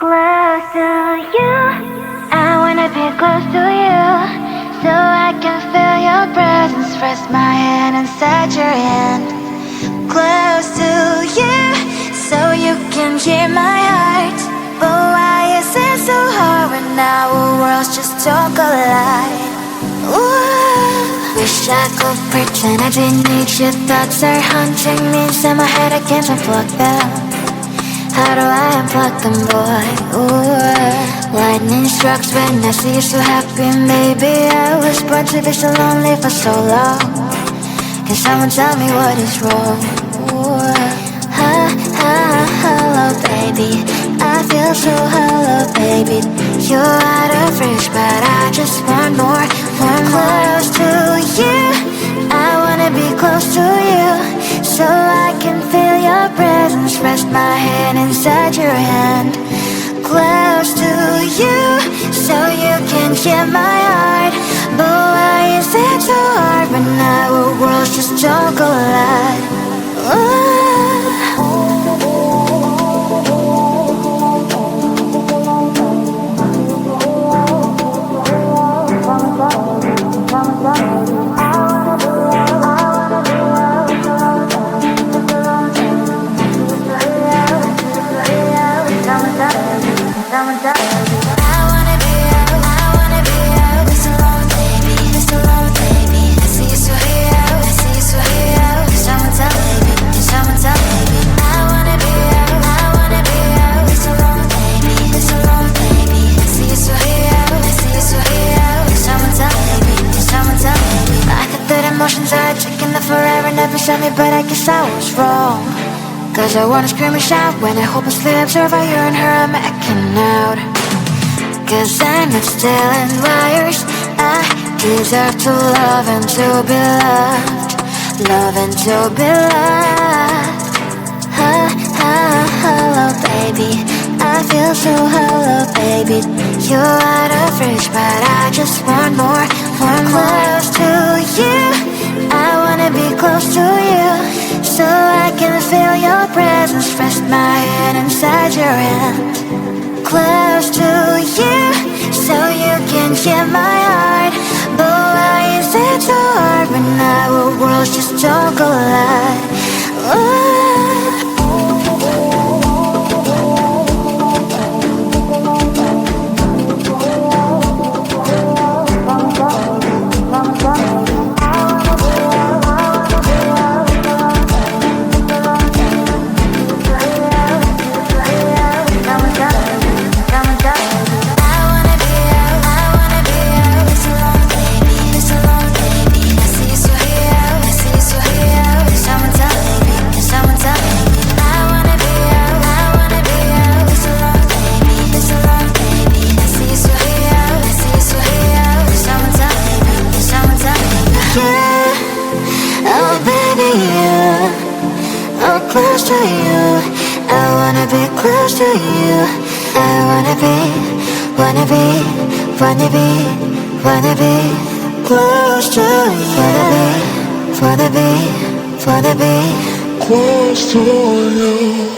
Close to you, I wanna be close to you, so I can feel your presence. Rest my hand inside your hand. Close to you, so you can hear my heart. But why is it so hard when our worlds just don't collide? Ooh, wish I could pretend I didn't need you. Thoughts are haunting me, inside my head I can't unplug them. How do I unplug them, boy? Ooh, lightning strikes when I see you so happy. Maybe I was born to be so lonely for so long. Can someone tell me what is wrong? Ooh, hello, baby. I feel so hollow, baby. You're out of reach, but I just want more, close to you. I wanna be close to you, so I can feel your presence. Rest my hand inside your hand. Close to you, so you can hear my heart. But why is it so hard when our worlds just don't collide? Ooh. Emotions are taking the forever, never saw me, but I guess I was wrong. Cause I wanna scream and shout when I hopelessly observe how you and her are acting out. Cause I'm not stealing wires, I deserve to love and to be loved. Love and to be loved. Hello, baby. I feel so hollow, baby. You're out of reach, but I just want more, close to you. I wanna be close to you, so I can feel your presence. Rest my hand inside your hand. Close to you, so you can hear my heart. But why is it so hard when our worlds just don't collide? Ooh. Close to you, I wanna be close to you. I wanna be close to you. Wanna be close to you.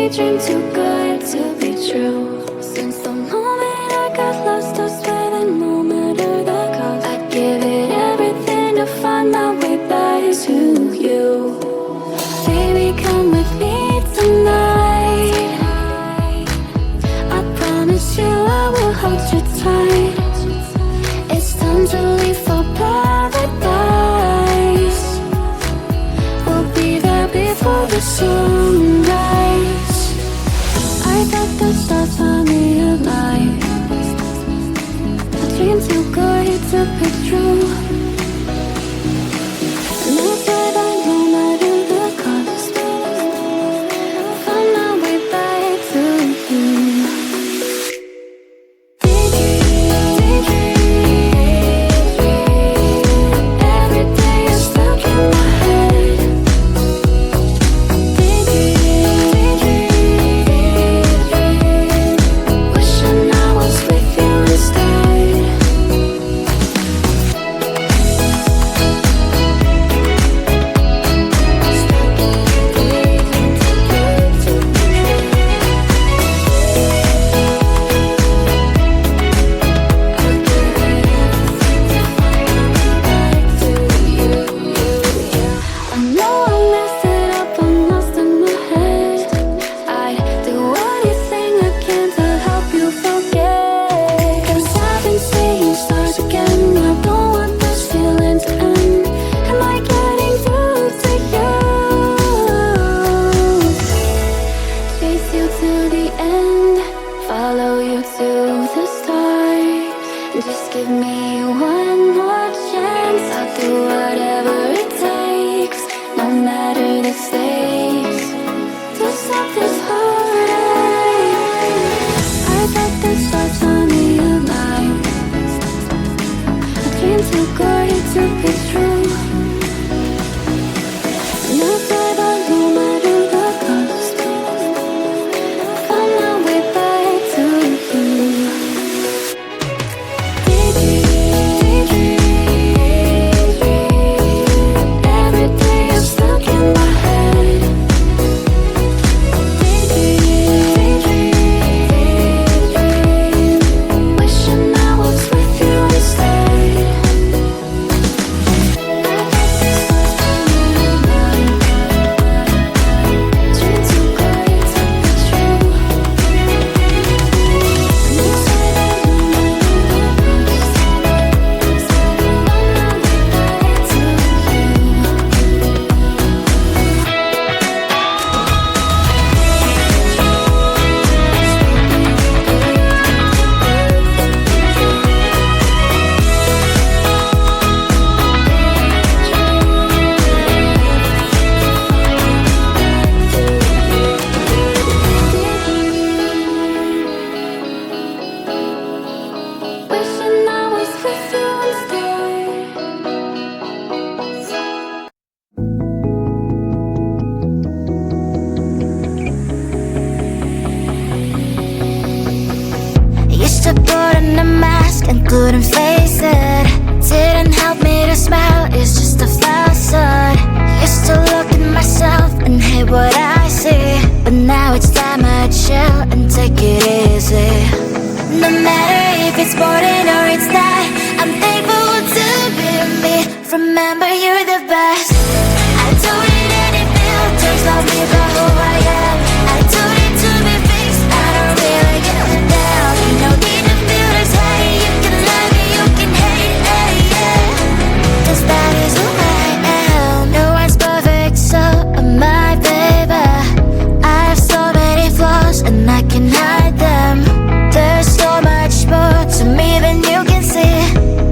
dream too good to be true. Since the moment I got lost, I swear that no matter the cost, I'd give it everything to find my way back to you. Baby, come with me tonight. I promise you I will hold you tight. It's time to leave for paradise. We'll be there before the sunrise. I thought the stars found me alive. A dream too good to be true. And I swear that no matter the cost, find my way back to you. Just give me one more chance. I'll do whatever it takes, no matter the stakes, to stop this heartache. I thought that stars found me alive. A dream too good to be true. And I swear that no matter the cost, find my way back to you. To put on a mask and couldn't face it. Didn't help me to smile, it's just a facade. Used to look at myself and hate what I see, but now it's time I chill and take it easy. No matter if it's boring or it's not, I'm thankful to be me. Remember, you're the best. I don't need any filters, love me for who I am. I don't need to be fixed, I don't really give a damn. You know, that is who I am. No one's perfect, so am I, baby. I have so many flaws and I can hide them. There's so much more to me than you can see.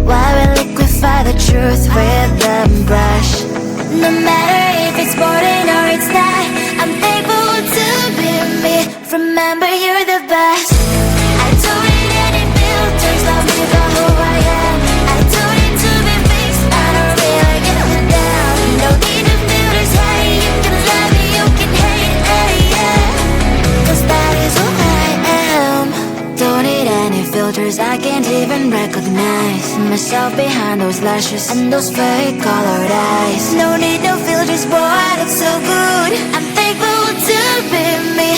Why we liquefy the truth with the brush? No matter if it's boring or it's not, I'm thankful to be me. Remember, you're the best. I don't need any filters, love me for who I am. I don't need to be fixed, I don't really give a damn. No need to filters, hey, you can love me, you can hate, hey, yeah. Cause that is who I am. Don't need any filters, I can't even recognize myself behind those lashes and those fake colored eyes. No need no filters, boy, I look so good. I'm thankful to be me.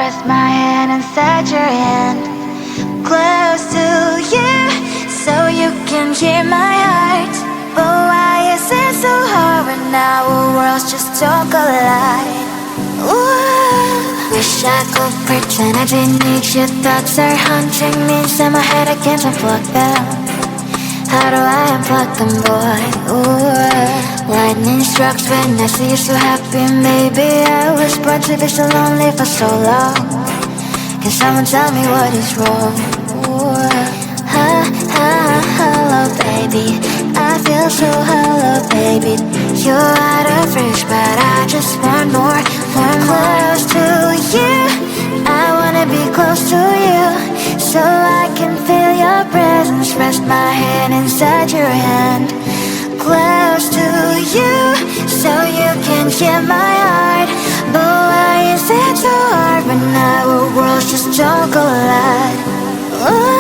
rest my hand inside your hand. Close to you, so you can hear my heart. But why is it so hard when our worlds just don't collide? Ooh. Wish I could pretend I didn't need you. Thoughts are haunting me inside my head, I can't unplug them. How do I unplug them, boy? Ooh. Lightning strikes when I see you so happy. Maybe I was born to be so lonely for so long. Can someone tell me what is wrong? Hello, baby. I feel so hello, baby. You're out of reach, but I just want more. Close to you, I wanna be close to you, so I can feel your presence. Rest my hand inside your hand. Close to you, so you can hear my heart. But why is it so hard when our worlds just don't collide? Ooh.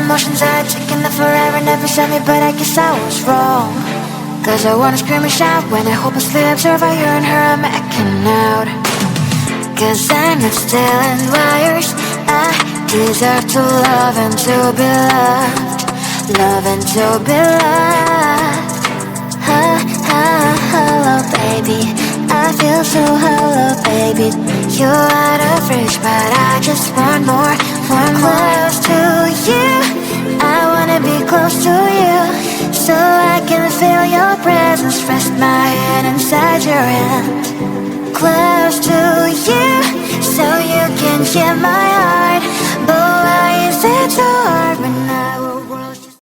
Emotions are taking the forever, never saw me, but I guess I was wrong. Cause I wanna scream and shout when I hopelessly observe how you and her are making out. Cause I'm not stealing wires, I deserve to love and to be loved. Love and to be loved. Hello, baby. I feel so hello, baby. You're out of reach, but I just want more. Close to you, I wanna be close to you, so I can feel your presence. Rest my hand inside your hand. Close to you, so you can hear my heart. But why is it so hard when I